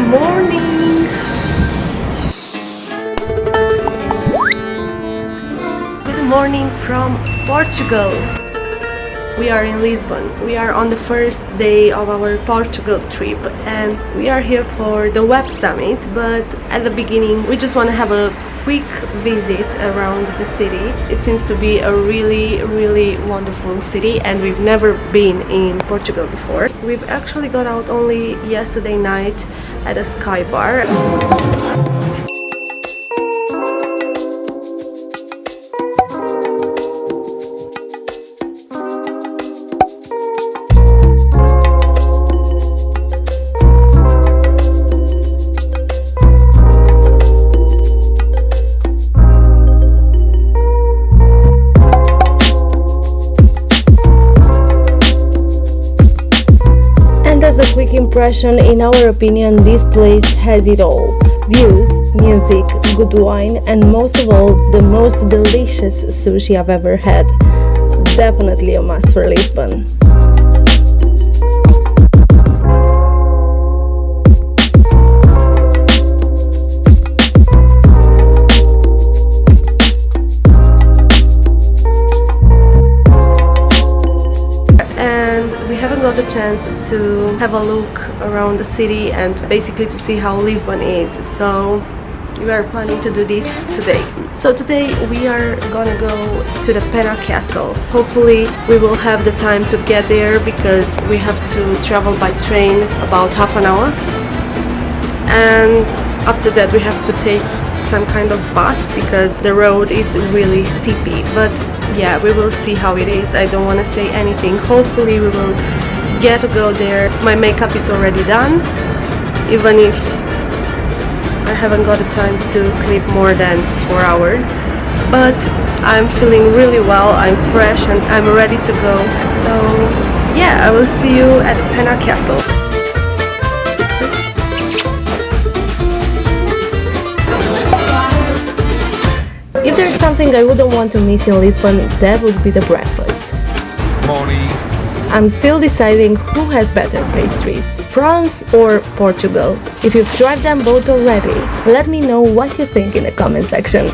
morning! Good morning from Portugal. We are in Lisbon. We are on the first day of our Portugal trip and we are here for the Web Summit, but at the beginning we just want to have a quick visit around the city. It seems to be a really wonderful city and we've never been in Portugal before. We've actually got out only yesterday night at a sky bar. Impression, in our opinion, this place has it all: views, music, good wine, and most of all, the most delicious sushi I've ever had. Definitely a must for Lisbon. The chance to have a look around the city and basically to see how Lisbon is, so we are planning to do this today. So today we are gonna go to the PENA castle. Hopefully we will have the time to get there because we have to travel by train about half an hour, and after that we have to take some kind of bus because the road is really steepy. But yeah, we will see how it is. I don't want to say anything. Hopefully we will get to go there. My makeup is already done, even if I haven't got the time to sleep more than 4 hours, but I'm feeling really well, I'm fresh and I'm ready to go. So yeah, I will see you at PENA castle. If there's something I wouldn't want to miss in Lisbon, that would be the breakfast. Morning. I'm still deciding who has better pastries, France or Portugal. If you've tried them both already, let me know what you think in the comment section.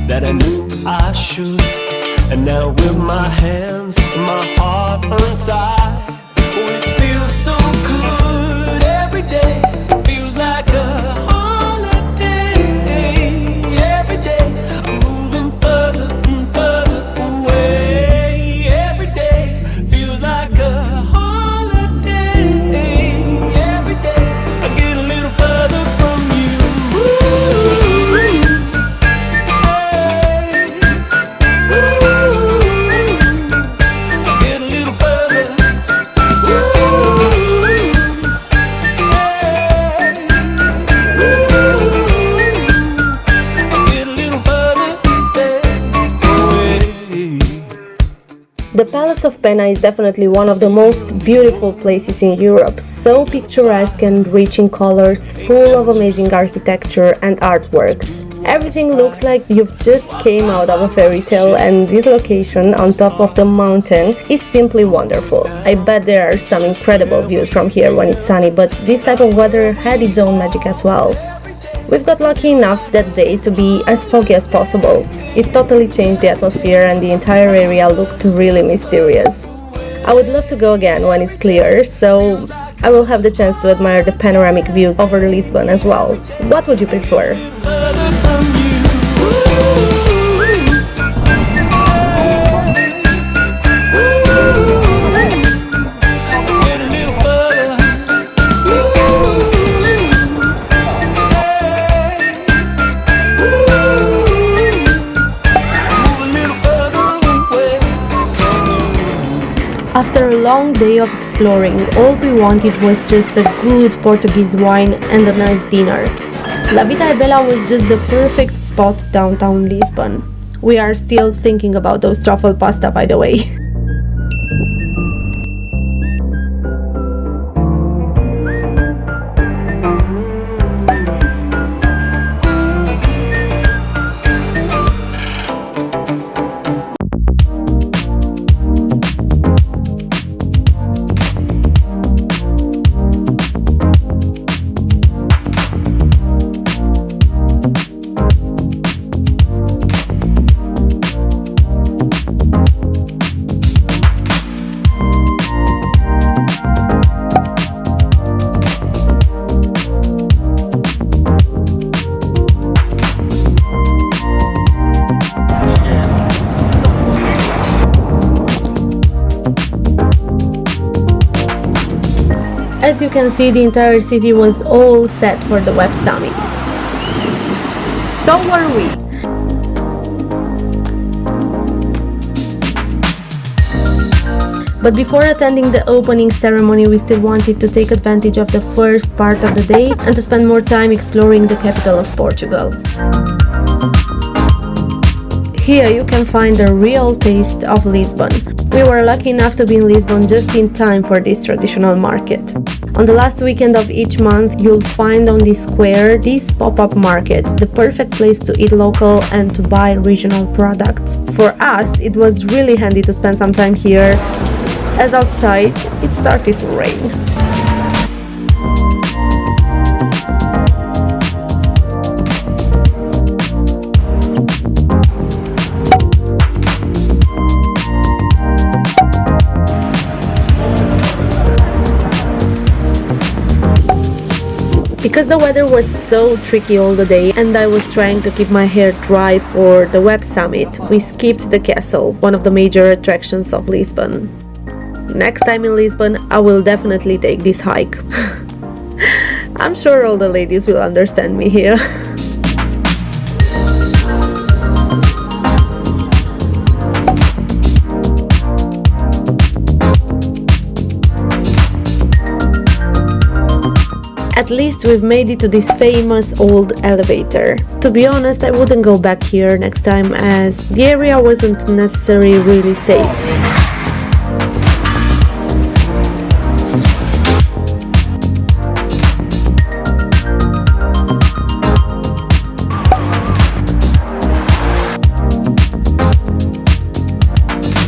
That I knew I should, and now with my hands, my heart untied, it feels so good every day. Feels like a holiday every day. I'm moving further and further away every day. Feels like a holiday every day. I get a little further from you. The Palace of PENA is definitely one of the most beautiful places in Europe, so picturesque and rich in colors, full of amazing architecture and artworks. Everything looks like you've just came out of a fairy tale, and this location on top of the mountain is simply wonderful. I bet there are some incredible views from here when it's sunny, but this type of weather had its own magic as well. We've got lucky enough that day to be as foggy as possible. It totally changed the atmosphere and the entire area looked really mysterious. I would love to go again when it's clear, so I will have the chance to admire the panoramic views over Lisbon as well. What would you prefer? After a long day of exploring, all we wanted was just a good Portuguese wine and a nice dinner. La Vita e Bella was just the perfect spot downtown Lisbon. We are still thinking about those truffle pasta, by the way. As you can see, the entire city was all set for the Web Summit. So were we. But before attending the opening ceremony, we still wanted to take advantage of the first part of the day and to spend more time exploring the capital of Portugal. Here you can find a real taste of Lisbon. We were lucky enough to be in Lisbon just in time for this traditional market. On the last weekend of each month, you'll find on this square this pop-up market, the perfect place to eat local and to buy regional products. For us, it was really handy to spend some time here, as outside it started to rain. Because the weather was so tricky all the day and I was trying to keep my hair dry for the Web Summit, we skipped the castle, one of the major attractions of Lisbon. Next time in Lisbon, I will definitely take this hike. I'm sure all the ladies will understand me here. At least we've made it to this famous old elevator. To be honest, I wouldn't go back here next time as the area wasn't necessarily really safe.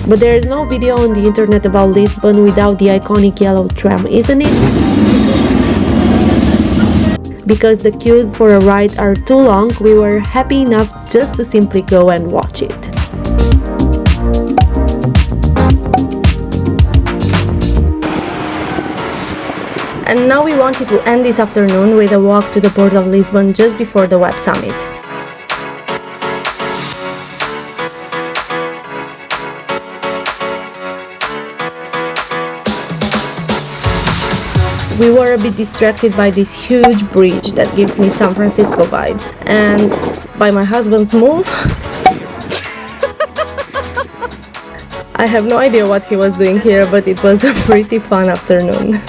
But there is no video on the internet about Lisbon without the iconic yellow tram, isn't it? Because the queues for a ride are too long, we were happy enough just to simply go and watch it. And now we wanted to end this afternoon with a walk to the port of Lisbon just before the Web Summit. We were a bit distracted by this huge bridge that gives me San Francisco vibes, and by my husband's move. I have no idea what he was doing here, but it was a pretty fun afternoon.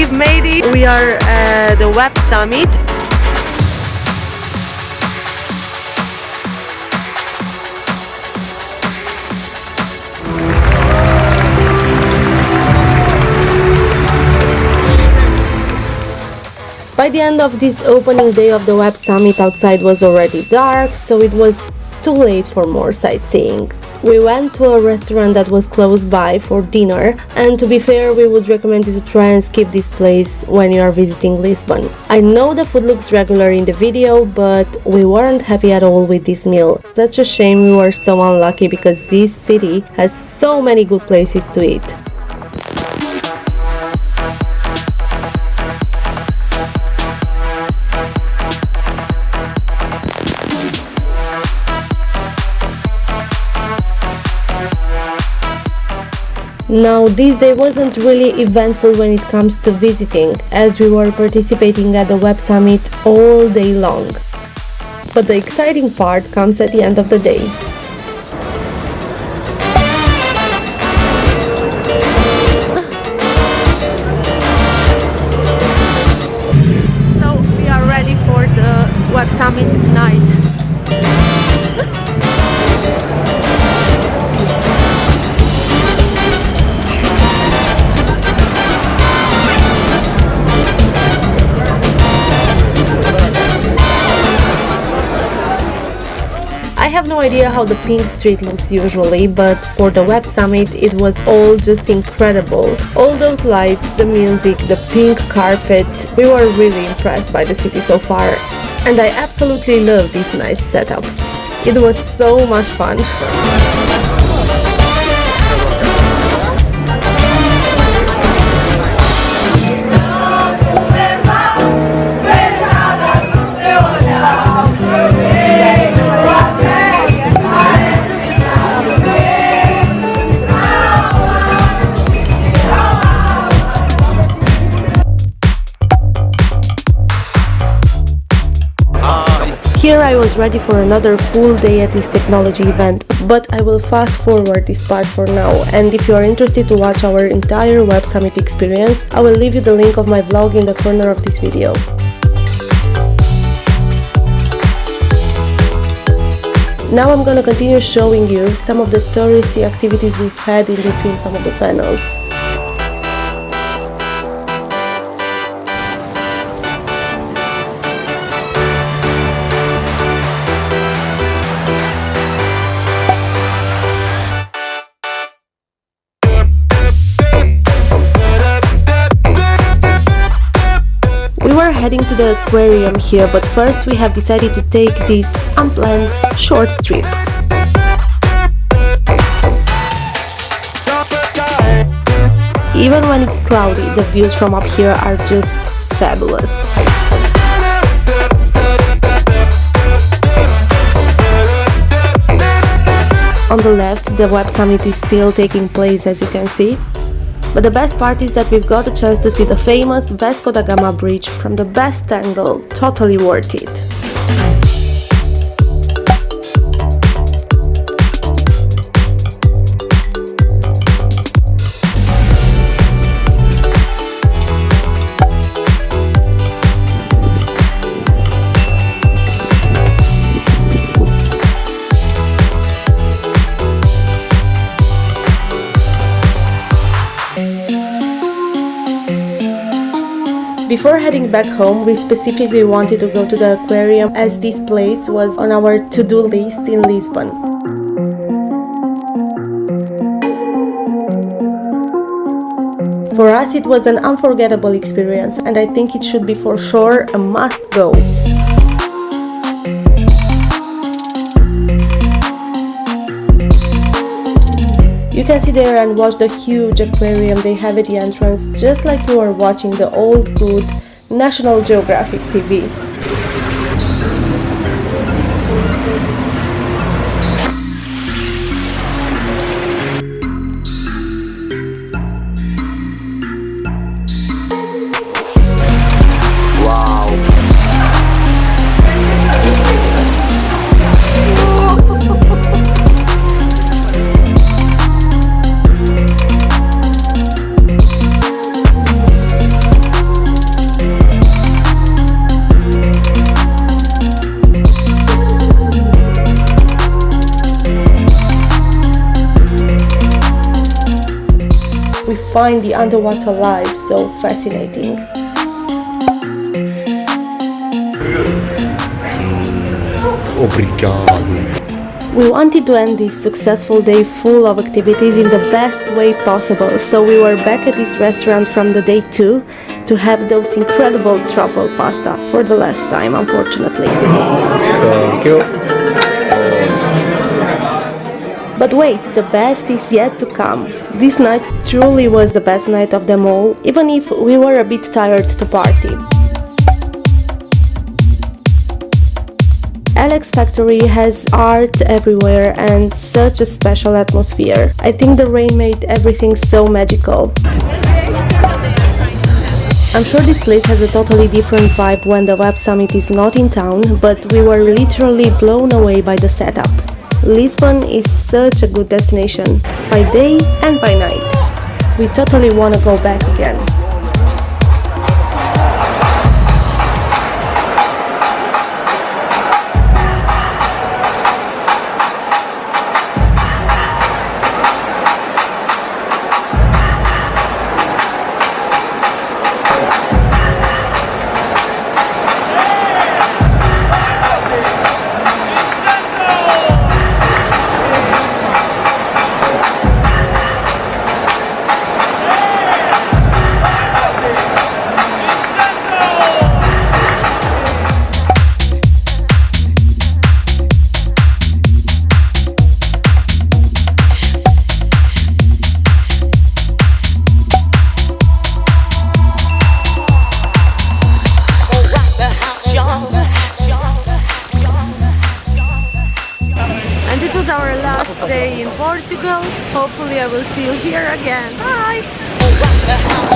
we've made it. We are at the Web Summit. By the end of this opening day of the Web Summit, outside was already dark, so it was too late for more sightseeing. We went to a restaurant that was close by for dinner, and to be fair, we would recommend you to try and skip this place when you are visiting Lisbon. I know the food looks regular in the video, but we weren't happy at all with this meal. Such a shame we were so unlucky because this city has so many good places to eat. Now, this day wasn't really eventful when it comes to visiting, as we were participating at the Web Summit all day long. But the exciting part comes at the end of the day. So, we are ready for the Web Summit tonight. I have no idea how the pink street looks usually, but for the Web Summit it was all just incredible. All those lights, the music, the pink carpet, we were really impressed by the city so far, and I absolutely love this night setup. It was so much fun. Here I was ready for another full day at this technology event, but I will fast forward this part for now, and if you are interested to watch our entire Web Summit experience, I will leave you the link of my vlog in the corner of this video. Now I'm gonna continue showing you some of the touristy activities we've had in between some of the panels. We were heading to the aquarium here, but first we have decided to take this unplanned short trip. Even when it's cloudy, the views from up here are just fabulous. On the left, the Web Summit is still taking place, as you can see. But the best part is that we've got a chance to see the famous Vasco da Gama bridge from the best angle, totally worth it. Before heading back home, we specifically wanted to go to the aquarium as this place was on our to-do list in Lisbon. For us it was an unforgettable experience, and I think it should be for sure a must-go. You can sit there and watch the huge aquarium they have at the entrance, just like you are watching the old good National Geographic TV. find the underwater life so fascinating. Obrigado. We wanted to end this successful day full of activities in the best way possible, so we were back at this restaurant from the day 2 to have those incredible truffle pasta for the last time, unfortunately. Thank you. But wait, the best is yet to come. This night truly was the best night of them all, even if we were a bit tired to party. Alex Factory has art everywhere and such a special atmosphere. I think the rain made everything so magical. I'm sure this place has a totally different vibe when the Web Summit is not in town, but we were literally blown away by the setup. Lisbon is such a good destination, by day and by night. We totally want to go back again. Our last day in Portugal. Hopefully I will see you here again. Bye!